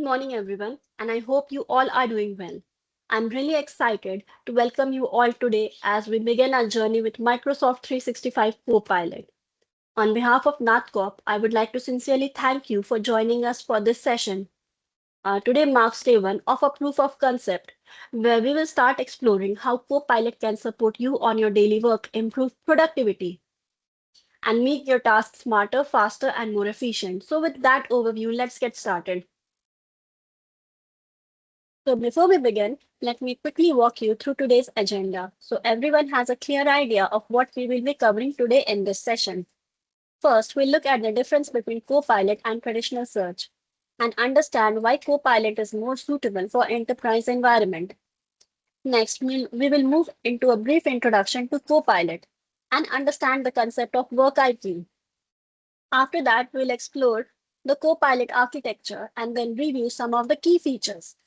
morning, everyone, and I hope you all are doing well. I'm really excited to welcome you all today as we begin our journey with Microsoft 365 Copilot. On behalf of NathCorp, I would like to sincerely thank you for joining us for this session. Today marks day one of a proof of concept, where we will start exploring how Copilot can support you on your daily work, improve productivity, and make your tasks smarter, faster, and more efficient. So, with that overview, let's get started. So before we begin, let me quickly walk you through today's agenda so everyone has a clear idea of what we will be covering today in this session. First, we'll look at the difference between Copilot and traditional search and understand why Copilot is more suitable for enterprise environment. Next, we will move into a brief introduction to Copilot and understand the concept of work IQ. After that, we'll explore the Copilot architecture and then review some of the key features.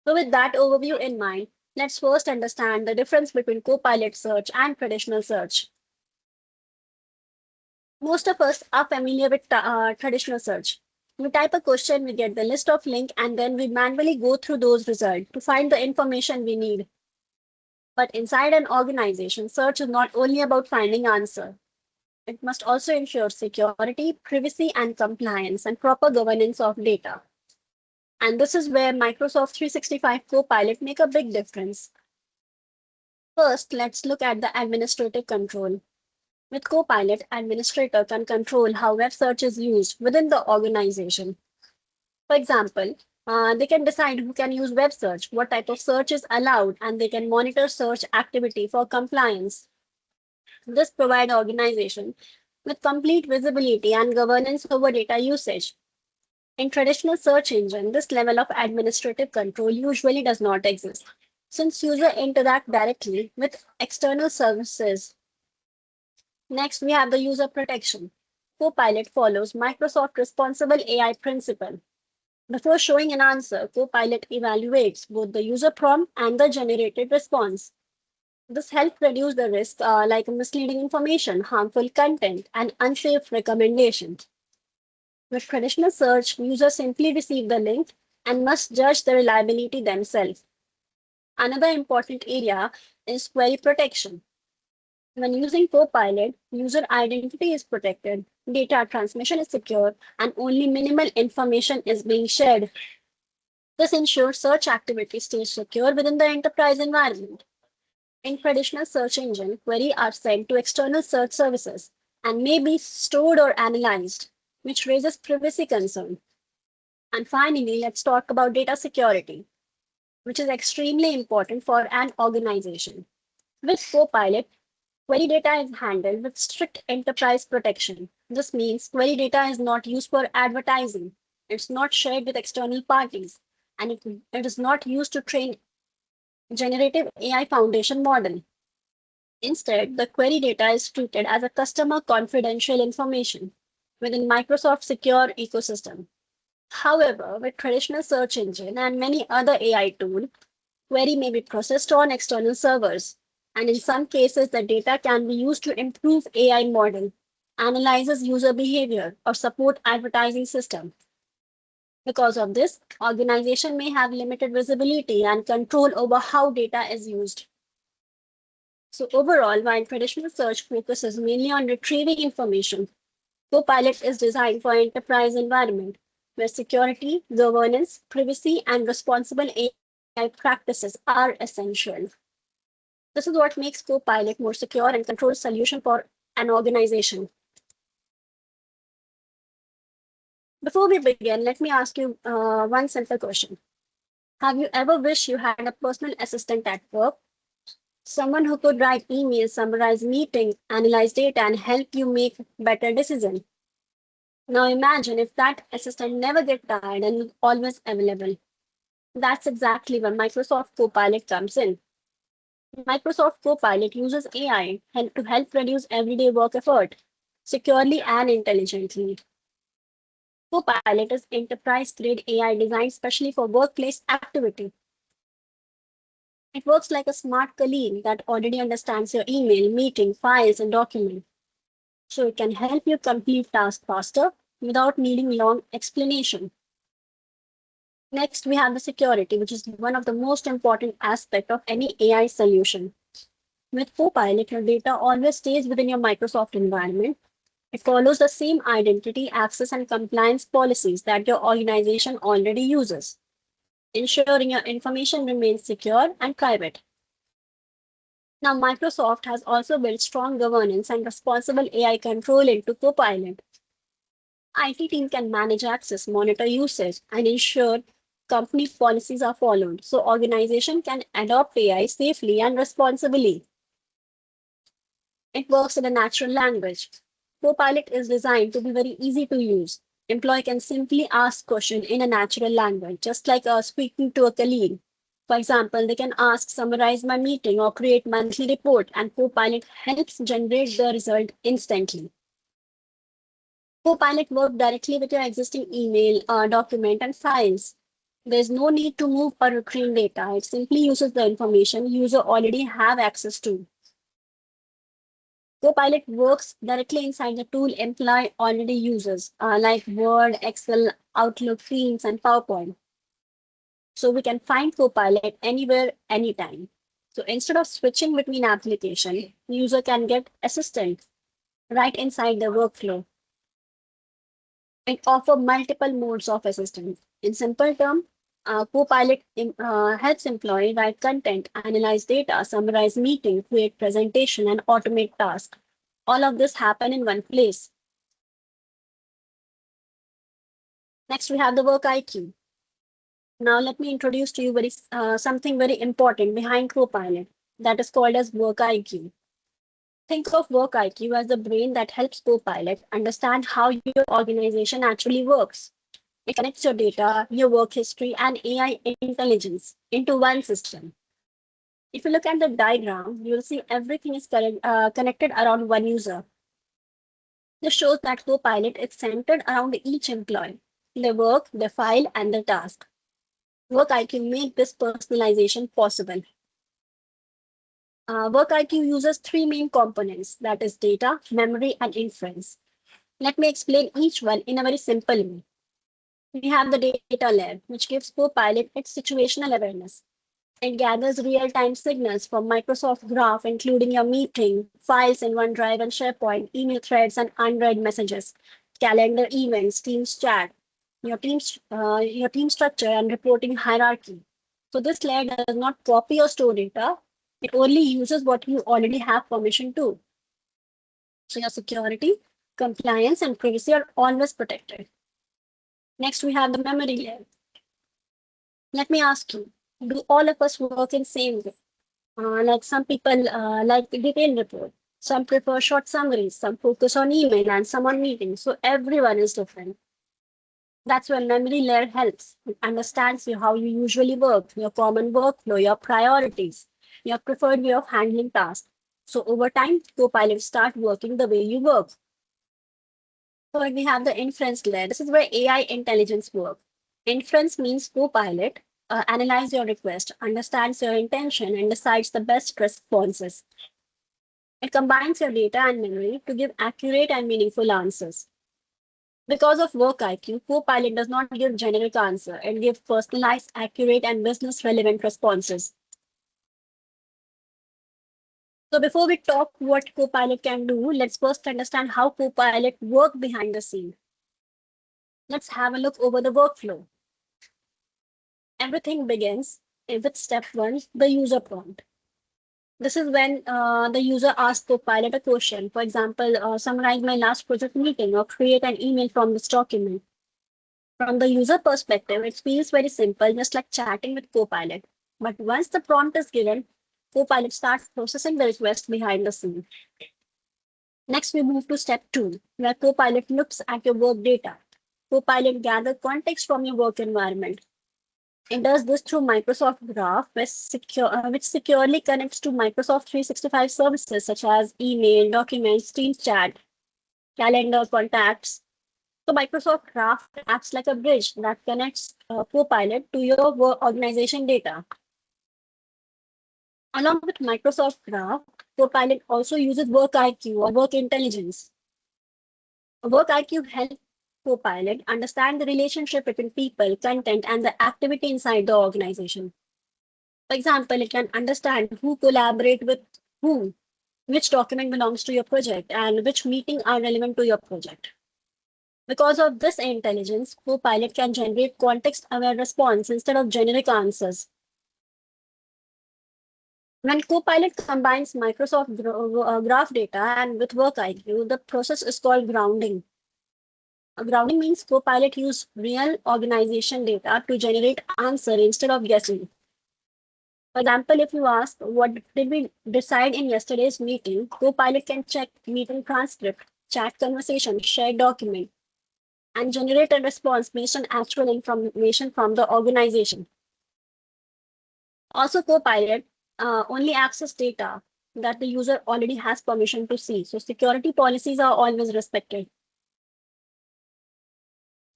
So with that overview in mind, let's first understand the difference between Copilot search and traditional search. Most of us are familiar with traditional search. We type a question, we get the list of links, and then we manually go through those results to find the information we need. But inside an organization, search is not only about finding answer. It must also ensure security, privacy, and compliance and proper governance of data. And this is where Microsoft 365 Copilot make a big difference. First, let's look at the administrative control. With Copilot, administrator can control how web search is used within the organization. For example, they can decide who can use web search, what type of search is allowed, and they can monitor search activity for compliance. This provides organization with complete visibility and governance over data usage. In traditional search engine, this level of administrative control usually does not exist, since users interact directly with external services. Next, we have the user protection. Copilot follows Microsoft Responsible AI principle. Before showing an answer, Copilot evaluates both the user prompt and the generated response. This helps reduce the risk like misleading information, harmful content, and unsafe recommendations. With traditional search, users simply receive the link and must judge the reliability themselves. Another important area is query protection. When using Copilot, user identity is protected, data transmission is secure, and only minimal information is being shared. This ensures search activity stays secure within the enterprise environment. In traditional search engine, queries are sent to external search services and may be stored or analyzed, which raises privacy concern. And finally, let's talk about data security, which is extremely important for an organization. With Copilot, query data is handled with strict enterprise protection. This means query data is not used for advertising, it's not shared with external parties, and it is not used to train generative AI foundation model. Instead, the query data is treated as a customer confidential information within Microsoft's secure ecosystem. However, with traditional search engine and many other AI tools, query may be processed on external servers, and in some cases, the data can be used to improve AI model, analyzes user behavior, or support advertising system. Because of this, organization may have limited visibility and control over how data is used. So overall, while traditional search focuses mainly on retrieving information, Copilot is designed for enterprise environment where security, governance, privacy, and responsible AI practices are essential. This is what makes Copilot more secure and controlled solution for an organization. Before we begin, let me ask you one simple question. Have you ever wished you had a personal assistant at work? Someone who could write emails, summarize meetings, analyze data, and help you make better decisions. Now imagine if that assistant never gets tired and is always available. That's exactly where Microsoft Copilot comes in. Microsoft Copilot uses AI to help reduce everyday work effort securely and intelligently. Copilot is enterprise-grade AI designed specially for workplace activity. It works like a smart colleague that already understands your email, meeting, files, and documents. So it can help you complete tasks faster without needing long explanation. Next, we have the security, which is one of the most important aspects of any AI solution. With Copilot, your data always stays within your Microsoft environment. It follows the same identity, access, and compliance policies that your organization already uses, ensuring your information remains secure and private. Now, Microsoft has also built strong governance and responsible AI control into Copilot. IT team can manage access, monitor usage, and ensure company policies are followed so organization can adopt AI safely and responsibly. It works in a natural language. Copilot is designed to be very easy to use. Employee can simply ask questions in a natural language, just like speaking to a colleague. For example, they can ask, summarize my meeting or create monthly report, and Copilot helps generate the result instantly. Copilot works directly with your existing email, document, and files. There's no need to move or retrieve data. It simply uses the information user already have access to. Copilot works directly inside the tool employee already uses, like Word, Excel, Outlook, Teams, and PowerPoint. So we can find Copilot anywhere, anytime. So instead of switching between applications, user can get assistant right inside the workflow. It offers multiple modes of assistance. In simple terms, Copilot helps employee write content, analyze data, summarize meeting, create presentation, and automate tasks. All of this happen in one place. Next, we have the work IQ. Now, let me introduce to you something very important behind Copilot that is called as work IQ. Think of work IQ as the brain that helps Copilot understand how your organization actually works. It connects your data, your work history, and AI intelligence into one system. If you look at the diagram, you'll see everything is connected around one user. This shows that Copilot is centered around each employee, their work, their file, and their task. Work IQ make this personalization possible. Work IQ uses three main components, that is data, memory, and inference. Let me explain each one in a very simple way. We have the data layer, which gives Copilot its situational awareness. It gathers real-time signals from Microsoft Graph, including your meeting, files in OneDrive and SharePoint, email threads, and unread messages, calendar events, Teams chat, your team structure, and reporting hierarchy. So this layer does not copy or store data. It only uses what you already have permission to. So your security, compliance, and privacy are always protected. Next, we have the memory layer. Let me ask you, do all of us work in same way? Like some people like detailed report, some prefer short summaries, some focus on email, and some on meetings. So everyone is different. That's where memory layer helps. It understands you how you usually work, your common workflow, your priorities, your preferred way of handling tasks. So over time, Copilot start working the way you work. Third, we have the inference layer. This is where AI intelligence works. Inference means Copilot analyze your request, understands your intention, and decides the best responses. It combines your data and memory to give accurate and meaningful answers. Because of work IQ, Copilot does not give generic answer. It gives personalized, accurate, and business relevant responses. So before we talk what Copilot can do, let's first understand how Copilot works behind the scene. Let's have a look over the workflow. Everything begins with step one, the user prompt. This is when the user asks Copilot a question. For example, summarize my last project meeting or create an email from this document. From the user perspective, it feels very simple, just like chatting with Copilot. But once the prompt is given, Copilot starts processing the request behind the scene. Next, we move to step two, where Copilot looks at your work data. Copilot gathers context from your work environment. It does this through Microsoft Graph, which securely connects to Microsoft 365 services such as email, documents, Teams chat, calendar, contacts. So Microsoft Graph acts like a bridge that connects Copilot to your work organization data. Along with Microsoft Graph, Copilot also uses Work IQ or Work Intelligence. Work IQ helps Copilot understand the relationship between people, content, and the activity inside the organization. For example, it can understand who collaborate with whom, which document belongs to your project, and which meeting are relevant to your project. Because of this intelligence, Copilot can generate context-aware response instead of generic answers. When Copilot combines Microsoft Graph data and with Work IQ, the process is called grounding. Grounding means Copilot use real organization data to generate answer instead of guessing. For example, if you ask, what did we decide in yesterday's meeting, Copilot can check meeting transcript, chat conversation, shared document, and generate a response based on actual information from the organization. Also, Copilot only access data that the user already has permission to see. So security policies are always respected.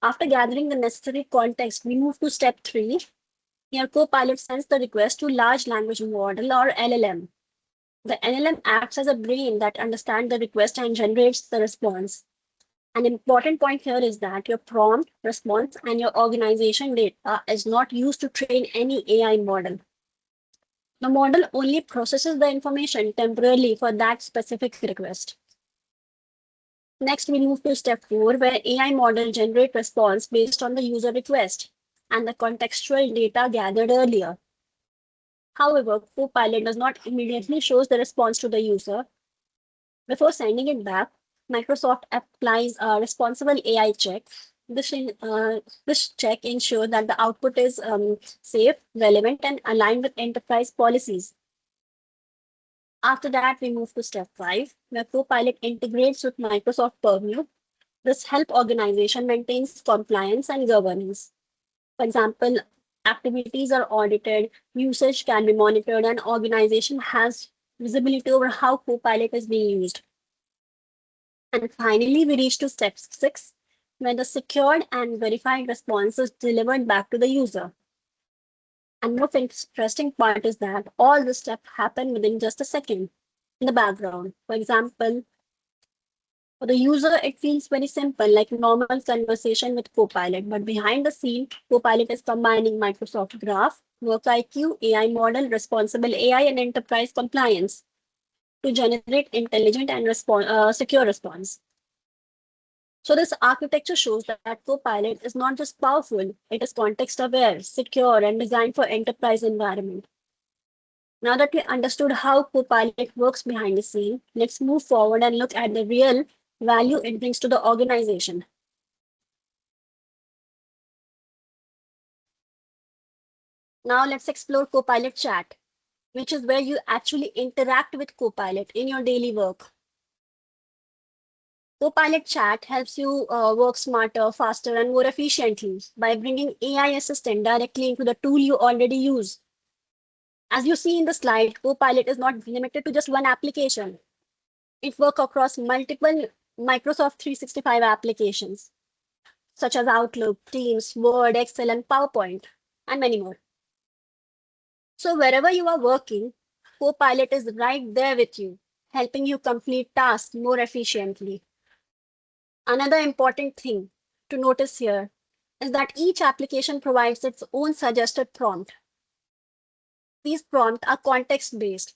After gathering the necessary context, we move to step 3. Here, Copilot sends the request to large language model or LLM. The LLM acts as a brain that understands the request and generates the response. An important point here is that your prompt, response, and your organization data is not used to train any AI model. The model only processes the information temporarily for that specific request. Next, we move to step 4, where AI model generate response based on the user request and the contextual data gathered earlier. However, Copilot does not immediately show the response to the user. Before sending it back, Microsoft applies a responsible AI check. This check ensures that the output is safe, relevant, and aligned with enterprise policies. After that, we move to step 5, where Copilot integrates with Microsoft Purview. This helps organization maintains compliance and governance. For example, activities are audited, usage can be monitored, and organization has visibility over how Copilot is being used. And finally, we reach to step 6, where the secured and verified response is delivered back to the user. And most interesting part is that all the steps happen within just a second in the background. For example, for the user, it feels very simple, like normal conversation with Copilot. But behind the scene, Copilot is combining Microsoft Graph, Work IQ, AI model, responsible AI, and enterprise compliance to generate intelligent and secure response. So this architecture shows that Copilot is not just powerful, it is context aware, secure, and designed for enterprise environment. Now that we understood how Copilot works behind the scene, let's move forward and look at the real value it brings to the organization. Now let's explore Copilot Chat, which is where you actually interact with Copilot in your daily work. Copilot Chat helps you work smarter, faster, and more efficiently by bringing AI assistant directly into the tool you already use. As you see in the slide, Copilot is not limited to just one application. It works across multiple Microsoft 365 applications, such as Outlook, Teams, Word, Excel, and PowerPoint, and many more. So wherever you are working, Copilot is right there with you, helping you complete tasks more efficiently. Another important thing to notice here is that each application provides its own suggested prompt. These prompts are context-based,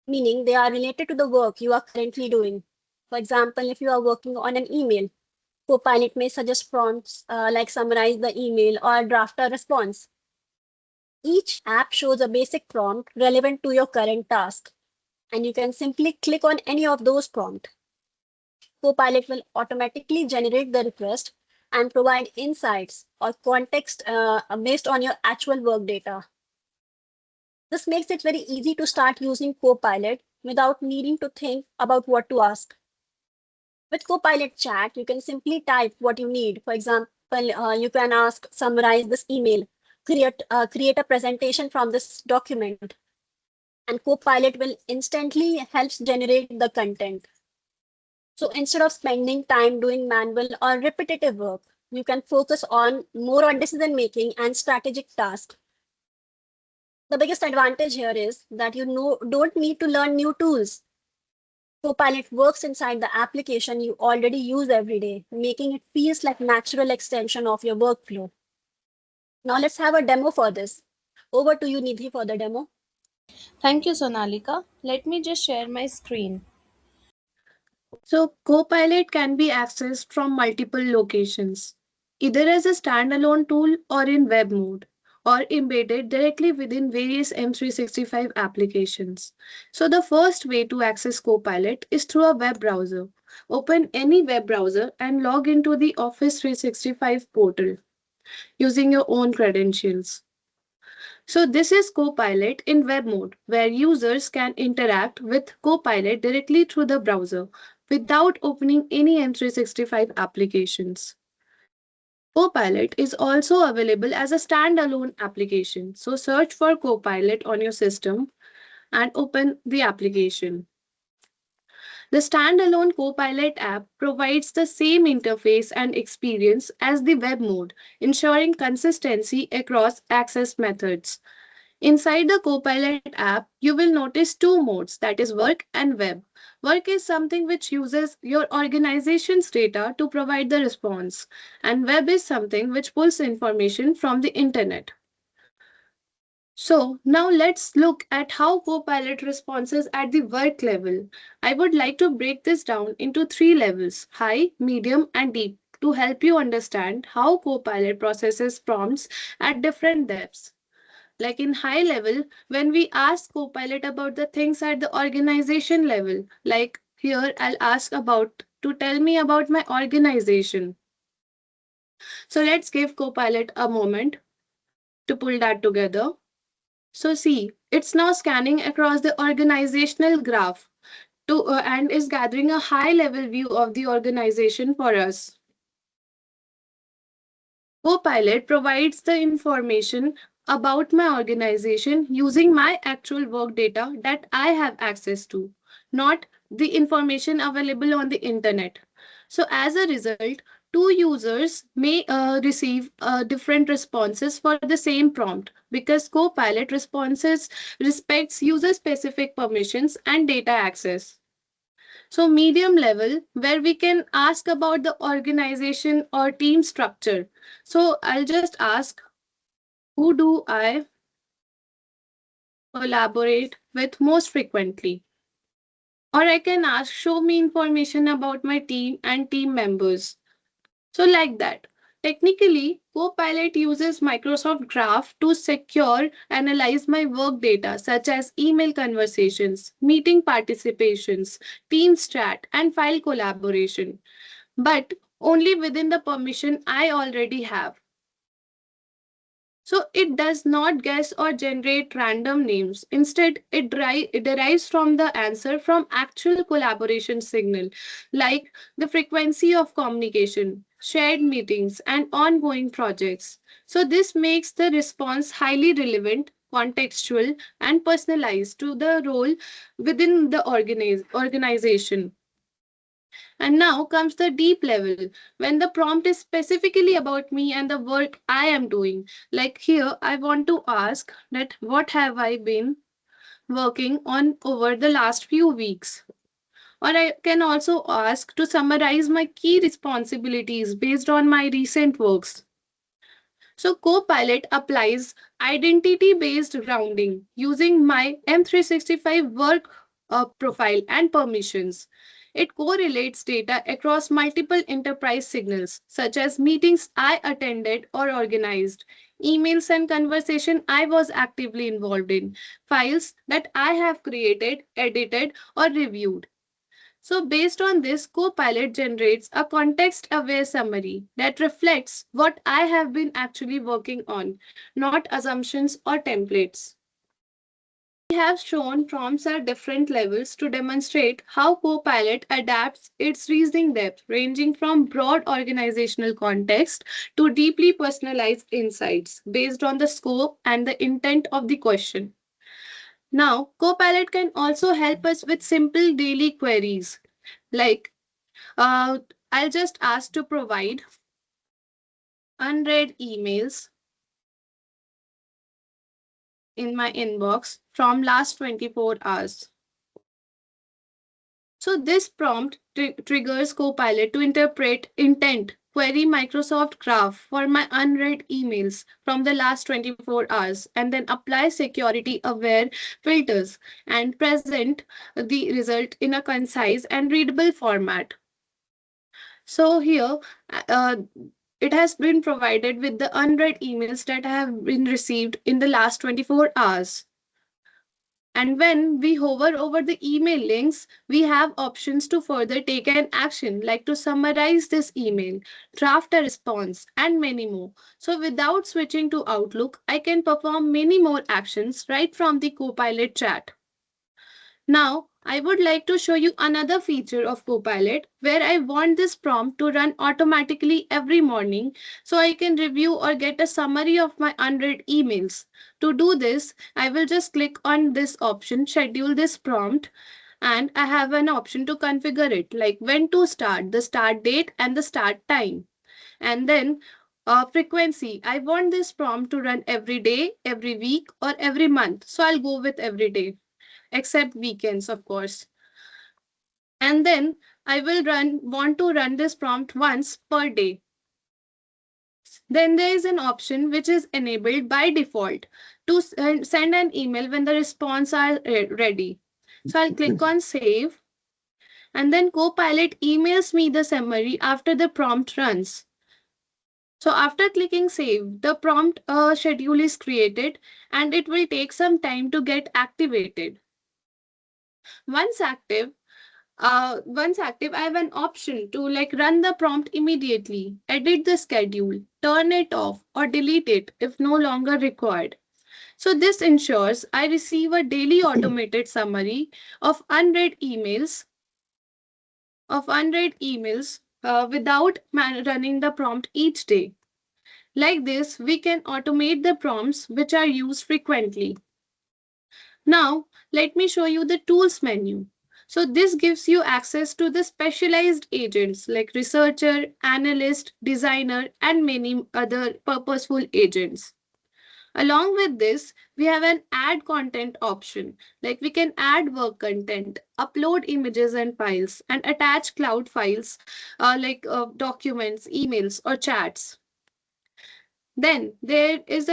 meaning they are related to the work you are currently doing. For example, if you are working on an email, Copilot may suggest prompts like summarize the email or draft a response. Each app shows a basic prompt relevant to your current task, and you can simply click on any of those prompts. Copilot will automatically generate the request and provide insights or context based on your actual work data. This makes it very easy to start using Copilot without needing to think about what to ask. With Copilot Chat, you can simply type what you need. For example, you can ask, summarize this email, create a presentation from this document, and Copilot will instantly help generate the content. So instead of spending time doing manual or repetitive work, you can focus more on decision making and strategic tasks. The biggest advantage here is that don't need to learn new tools. Copilot works inside the application you already use every day, making it feels like natural extension of your workflow. Now let's have a demo for this. Over to you, Nidhi, for the demo. Thank you, Sonalika. Let me just share my screen. So, Copilot can be accessed from multiple locations, either as a standalone tool or in web mode, or embedded directly within various M365 applications. So, the first way to access Copilot is through a web browser. Open any web browser and log into the Office 365 portal using your own credentials. So this is Copilot in web mode, where users can interact with Copilot directly through the browser without opening any M365 applications. Copilot is also available as a standalone application. So search for Copilot on your system and open the application. The standalone Copilot app provides the same interface and experience as the web mode, ensuring consistency across access methods. Inside the Copilot app, you will notice two modes, that is work and web. Work is something which uses your organization's data to provide the response, and web is something which pulls information from the internet. So, now let's look at how Copilot responses at the work level. I would like to break this down into three levels: high, medium, and deep, to help you understand how Copilot processes prompts at different depths. Like in high level, when we ask Copilot about the things at the organization level, like here I'll ask about to tell me about my organization. So let's give Copilot a moment to pull that together. So see, it's now scanning across the organizational graph and is gathering a high level view of the organization for us. Copilot provides the information about my organization using my actual work data that I have access to, not the information available on the internet. So, as a result, two users may receive different responses for the same prompt because Copilot responses respects user specific permissions and data access. So, medium level, where we can ask about the organization or team structure. So, I'll just ask, who do I collaborate with most frequently? Or I can ask, show me information about my team and team members. So, like that. Technically, Copilot uses Microsoft Graph to secure analyze my work data such as email conversations, meeting participations, Teams chat, and file collaboration, but only within the permission I already have. So it does not guess or generate random names. Instead, it derives from the answer from actual collaboration signal, like the frequency of communication, shared meetings, and ongoing projects. So this makes the response highly relevant, contextual, and personalized to the role within the organization. And now comes the deep level, when the prompt is specifically about me and the work I am doing. Like here, I want to ask that what have I been working on over the last few weeks? Or I can also ask to summarize my key responsibilities based on my recent works. So Copilot applies identity-based grounding using my M365 work profile and permissions. It correlates data across multiple enterprise signals, such as meetings I attended or organized, emails and conversation I was actively involved in, files that I have created, edited, or reviewed. So, based on this, Copilot generates a context aware summary that reflects what I have been actually working on, not assumptions or templates. We have shown prompts at different levels to demonstrate how Copilot adapts its reasoning depth, ranging from broad organizational context to deeply personalized insights based on the scope and the intent of the question. Now, Copilot can also help us with simple daily queries like Uh, I'll just ask to provide unread emails in my inbox from last 24 hours. So this prompt triggers Copilot to interpret intent, query Microsoft Graph for my unread emails from the last 24 hours, and then apply security aware filters and present the result in a concise and readable format. So here, uh, it has been provided with the unread emails that have been received in the last 24 hours. And when we hover over the email links, we have options to further take an action, like to summarize this email, draft a response, and many more. So without switching to Outlook, I can perform many more actions right from the Copilot chat. Now, I would like to show you another feature of Copilot where I want this prompt to run automatically every morning so I can review or get a summary of my unread emails. To do this, I will just click on this option, schedule this prompt, and I have an option to configure it like when to start, the start date, and the start time. And then frequency. I want this prompt to run every day, every week, or every month. So I'll go with every day except weekends, of course. And then I will want to run this prompt once per day. Then there is an option which is enabled by default to send an email when the response are ready. So I'll click on save, and then Copilot emails me the summary after the prompt runs. So after clicking save, the prompt schedule is created and it will take some time to get activated. Once active, I have an option to like run the prompt immediately, edit the schedule, turn it off, or delete it if no longer required. So this ensures I receive a daily automated summary of unread emails without running the prompt each day. Like this, we can automate the prompts which are used frequently. Now, let me show you the tools menu. So this gives you access to the specialized agents like researcher, analyst, designer, and many other purposeful agents. Along with this, we have an add content option. Like we can add work content, upload images and files, and attach cloud files documents, emails, or chats. Then there's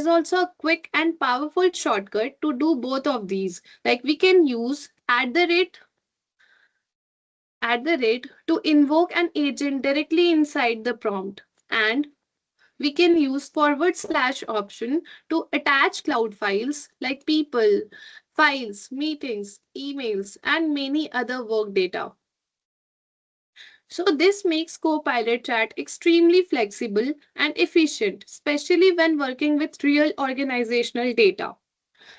also a quick and powerful shortcut to do both of these. Like we can use @ to invoke an agent directly inside the prompt, and we can use / option to attach cloud files like people, files, meetings, emails, and many other work data. So this makes Copilot Chat extremely flexible and efficient, especially when working with real organizational data.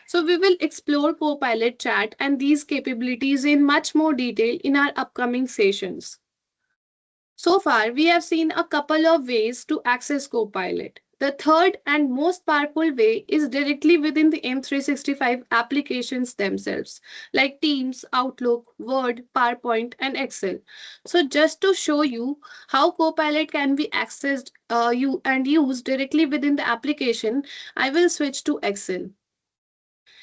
So we will explore Copilot Chat and these capabilities in much more detail in our upcoming sessions. So far, we have seen a couple of ways to access Copilot. The third and most powerful way is directly within the M365 applications themselves, like Teams, Outlook, Word, PowerPoint, and Excel. So just to show you how Copilot can be accessed and used directly within the application, I will switch to Excel.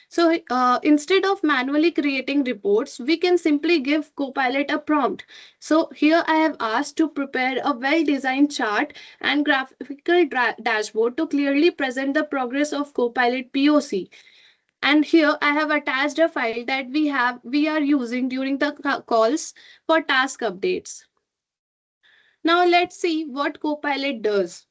So instead of manually creating reports, we can simply give Copilot a prompt. So here I have asked to prepare a well-designed chart and graphical dashboard to clearly present the progress of Copilot POC. And here I have attached a file that we are using during the calls for task updates. Now let's see what Copilot does.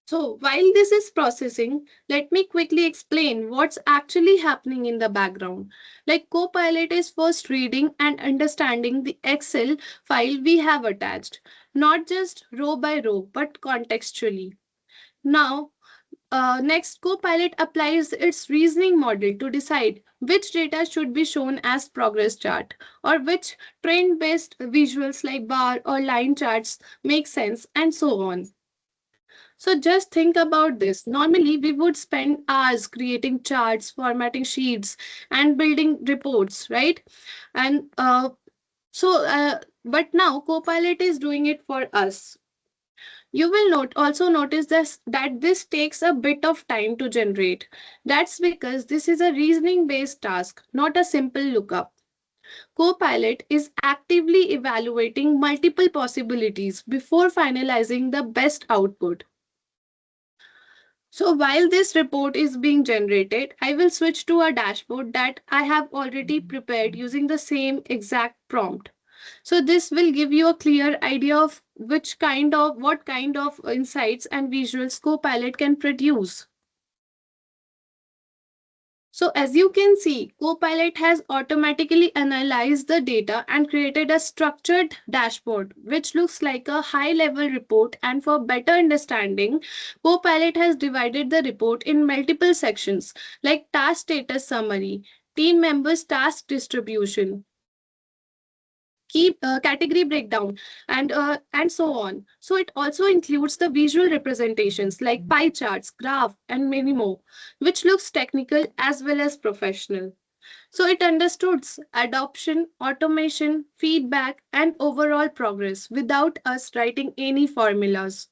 So while this is processing, let me quickly explain what's actually happening in the background. Like Copilot is first reading and understanding the Excel file we have attached, not just row by row, but contextually. Now, next, Copilot applies its reasoning model to decide which data should be shown as progress chart or which trend-based visuals like bar or line charts make sense and so on. So just think about this. Normally, we would spend hours creating charts, formatting sheets, and building reports, right? And but now Copilot is doing it for us. You will also notice that this takes a bit of time to generate. That's because this is a reasoning based task, not a simple lookup. Copilot is actively evaluating multiple possibilities before finalizing the best output. So while this report is being generated, I will switch to a dashboard that I have already prepared using the same exact prompt. So this will give you a clear idea of what kind of insights and visuals Copilot can produce. So as you can see, Copilot has automatically analyzed the data and created a structured dashboard, which looks like a high level report. And for better understanding, Copilot has divided the report in multiple sections like task status summary, team members task distribution, key category breakdown, and so on. So it also includes the visual representations like pie charts, graph, and many more, which looks technical as well as professional. So it understood adoption, automation, feedback, and overall progress without us writing any formulas,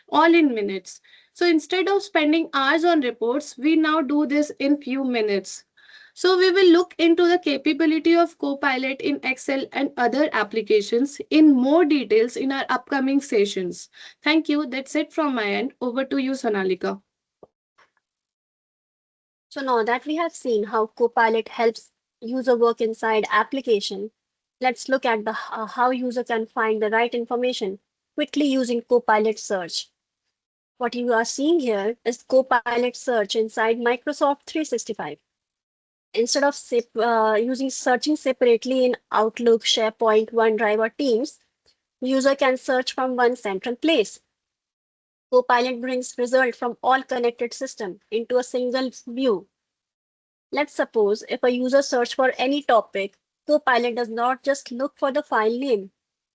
all in minutes. So instead of spending hours on reports, we now do this in few minutes. So we will look into the capability of Copilot in Excel and other applications in more details in our upcoming sessions. Thank you. That's it from my end. Over to you, Sonalika. So now that we have seen how Copilot helps user work inside application, let's look at how user can find the right information quickly using Copilot search. What you are seeing here is Copilot search inside Microsoft 365. Instead of using searching separately in Outlook, SharePoint, OneDrive, or Teams, user can search from one central place. Copilot brings results from all connected systems into a single view. Let's suppose if a user search for any topic, Copilot does not just look for the file name.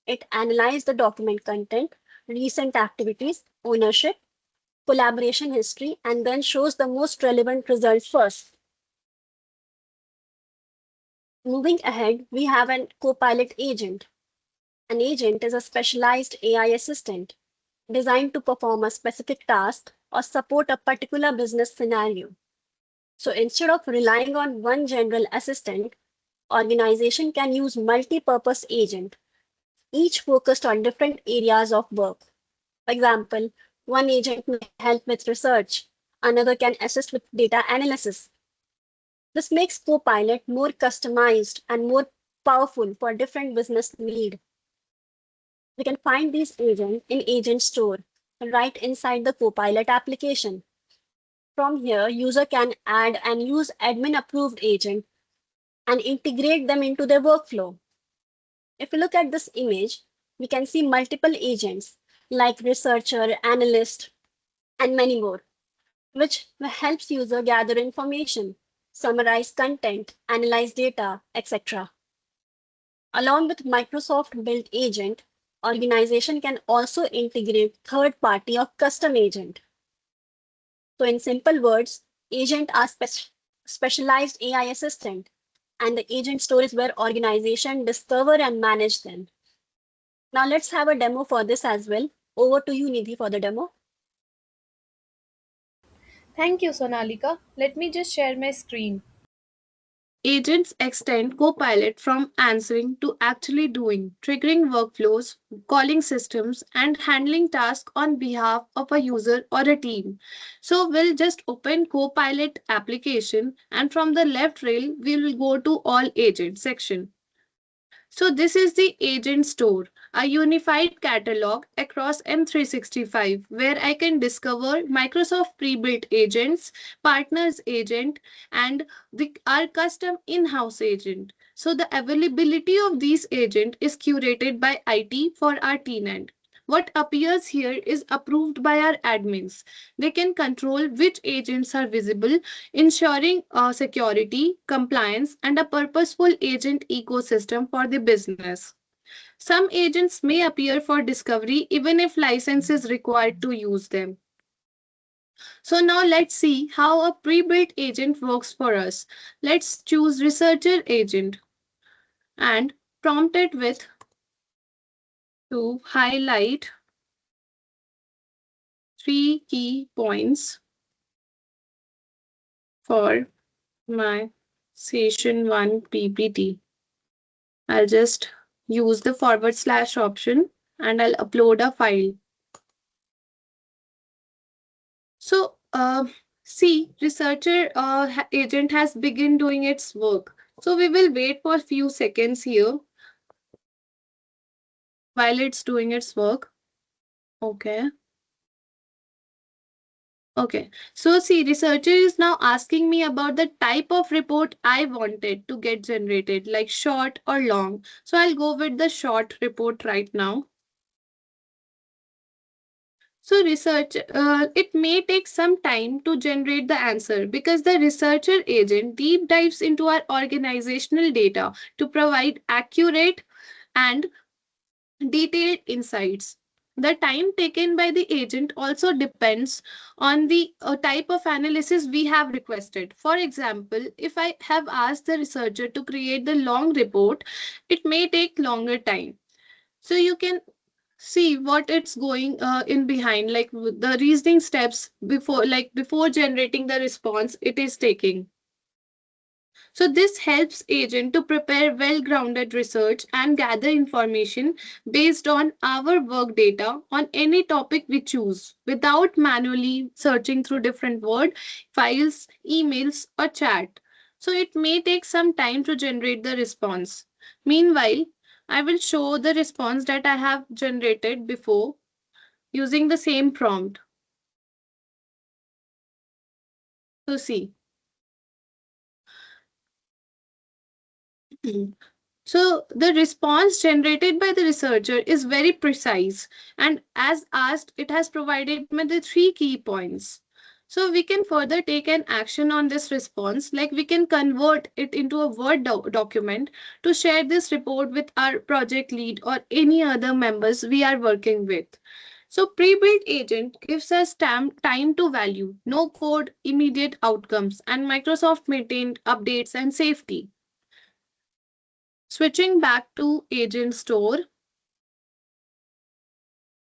It analyzes the document content, recent activities, ownership, collaboration history, and then shows the most relevant results first. Moving ahead, we have an Copilot agent. An agent is a specialized AI assistant designed to perform a specific task or support a particular business scenario. So instead of relying on one general assistant, organization can use multi-purpose agent, each focused on different areas of work. For example, one agent may help with research, another can assist with data analysis. This makes Copilot more customized and more powerful for different business needs. We can find these agents in Agent Store right inside the Copilot application. From here, user can add and use admin approved agent and integrate them into their workflow. If you look at this image, we can see multiple agents like researcher, analyst, and many more, which helps user gather information, summarize content, analyze data, etc. Along with Microsoft built agent, organization can also integrate third party or custom agent. So in simple words, agent are specialized AI assistant and the agent store is where organization discover and manage them. Now let's have a demo for this as well. Over to you, Nidhi, for the demo. Thank you, Sonalika. Let me just share my screen. Agents extend Copilot from answering to actually doing, triggering workflows, calling systems, and handling tasks on behalf of a user or a team. So we'll just open Copilot application, and from the left rail, we will go to all agents section. So this is the agent store, a unified catalog across M365 where I can discover Microsoft pre-built agents, partners agent, and our custom in-house agent. So the availability of these agent is curated by IT for our tenant. What appears here is approved by our admins. They can control which agents are visible, ensuring security, compliance, and a purposeful agent ecosystem for the business. Some agents may appear for discovery even if license is required to use them. So now let's see how a pre-built agent works for us. Let's choose researcher agent and prompt it with to highlight 3 key points for my session 1 PPT. I'll just use the / option and I'll upload a file. So, see, researcher agent has begun doing its work. So we will wait for a few seconds here while it's doing its work. Okay. Okay. So see, researcher is now asking me about the type of report I wanted to get generated, like short or long. So I'll go with the short report right now. So it may take some time to generate the answer because the researcher agent deep dives into our organizational data to provide accurate and detailed insights. The time taken by the agent also depends on the type of analysis we have requested. For example, if I have asked the researcher to create the long report, it may take longer time. So you can see what it's going in behind, like the reasoning steps before generating the response it is taking. So this helps agent to prepare well-grounded research and gather information based on our work data on any topic we choose without manually searching through different word files, emails or chat. So it may take some time to generate the response. Meanwhile, I will show the response that I have generated before using the same prompt. So see. So the response generated by the researcher is very precise, and as asked, it has provided me the 3 key points. So we can further take an action on this response, like we can convert it into a Word document to share this report with our project lead or any other members we are working with. So pre-built agent gives us time to value, no code, immediate outcomes, and Microsoft maintained updates and safety. Switching back to agent store.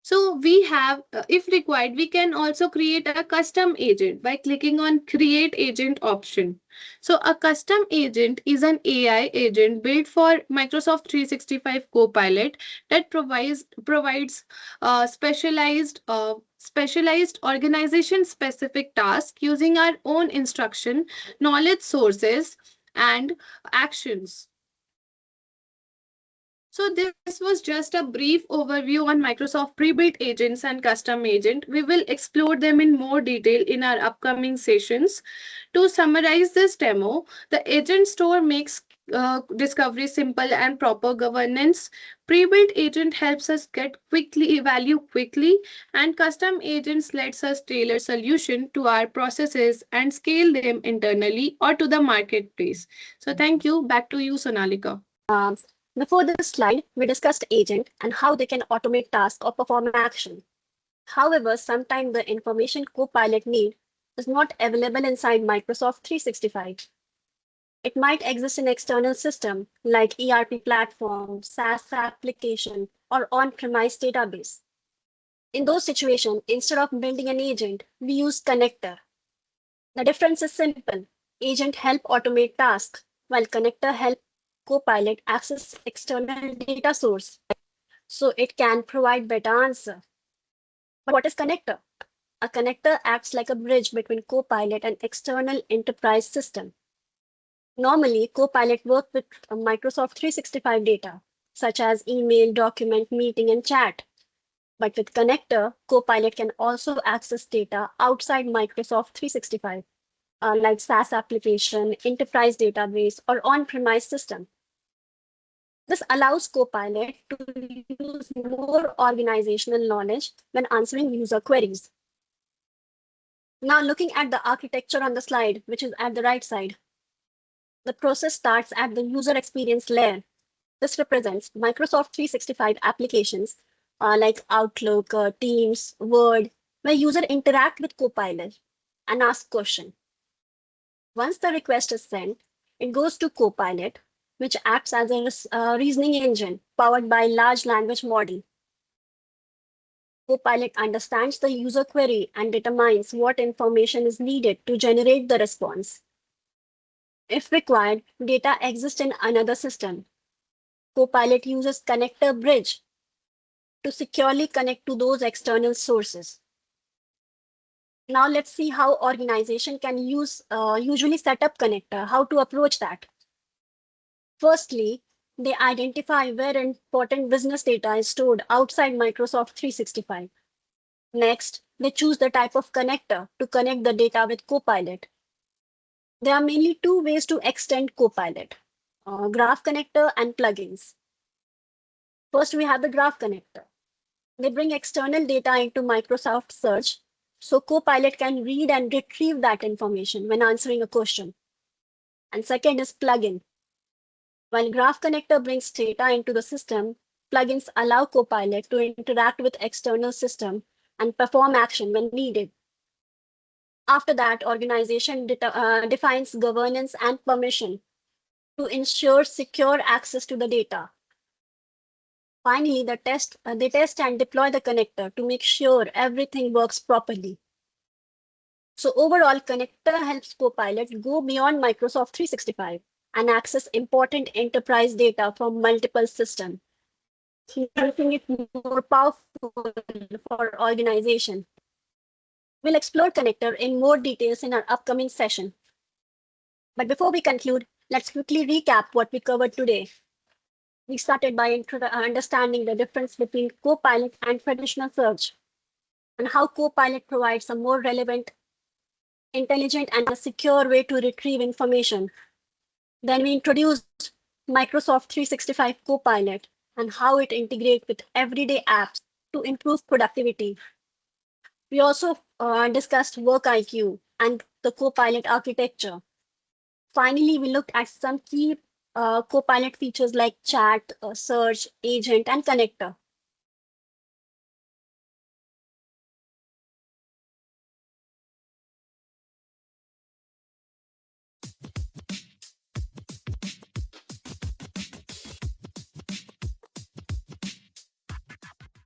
So we have, if required, we can also create a custom agent by clicking on create agent option. So a custom agent is an AI agent built for Microsoft 365 Copilot that provides specialized organization specific tasks using our own instruction, knowledge sources, and actions. So this was just a brief overview on Microsoft pre-built agents and custom agent. We will explore them in more detail in our upcoming sessions. To summarize this demo, the agent store makes discovery simple and proper governance. Pre-built agent helps us get value quickly, and custom agents lets us tailor solution to our processes and scale them internally or to the marketplace. So thank you. Back to you, Sonalika. Before this slide, we discussed agent and how they can automate tasks or perform action. However, sometimes the information Copilot need is not available inside Microsoft 365. It might exist in external system like ERP platform, SaaS application, or on-premise database. In those situations, instead of building an agent, we use connector. The difference is simple. Agent help automate tasks, while connector help Copilot access external data source so it can provide better answer. But what is connector? A connector acts like a bridge between Copilot and external enterprise system. Normally, Copilot works with Microsoft 365 data, such as email, document, meeting, and chat. But with connector, Copilot can also access data outside Microsoft 365, like SaaS application, enterprise database, or on-premise system. This allows Copilot to use more organizational knowledge when answering user queries. Now looking at the architecture on the slide, which is at the right side, the process starts at the user experience layer. This represents Microsoft 365 applications like Outlook, Teams, Word, where user interact with Copilot and ask questions. Once the request is sent, it goes to Copilot, which acts as a reasoning engine powered by large language model. Copilot understands the user query and determines what information is needed to generate the response. If required, data exists in another system. Copilot uses connector bridge to securely connect to those external sources. Now let's see how organization can usually set up connector, how to approach that. Firstly, they identify where important business data is stored outside Microsoft 365. Next, they choose the type of connector to connect the data with Copilot. There are mainly two ways to extend Copilot, graph connector and plugins. First, we have the graph connector. They bring external data into Microsoft Search, so Copilot can read and retrieve that information when answering a question. And second is plugin. While Graph Connector brings data into the system, plugins allow Copilot to interact with external system and perform action when needed. After that, organization defines governance and permission to ensure secure access to the data. Finally, they test and deploy the connector to make sure everything works properly. So overall, connector helps Copilot go beyond Microsoft 365 and access important enterprise data from multiple systems, making it more powerful for organization. We'll explore connector in more details in our upcoming session. But before we conclude, let's quickly recap what we covered today. We started by understanding the difference between Copilot and traditional search, and how Copilot provides a more relevant, intelligent, and a secure way to retrieve information. Then we introduced Microsoft 365 Copilot and how it integrates with everyday apps to improve productivity. We also discussed Work IQ and the Copilot architecture. Finally, we looked at some key Copilot features like chat, search, agent, and connector.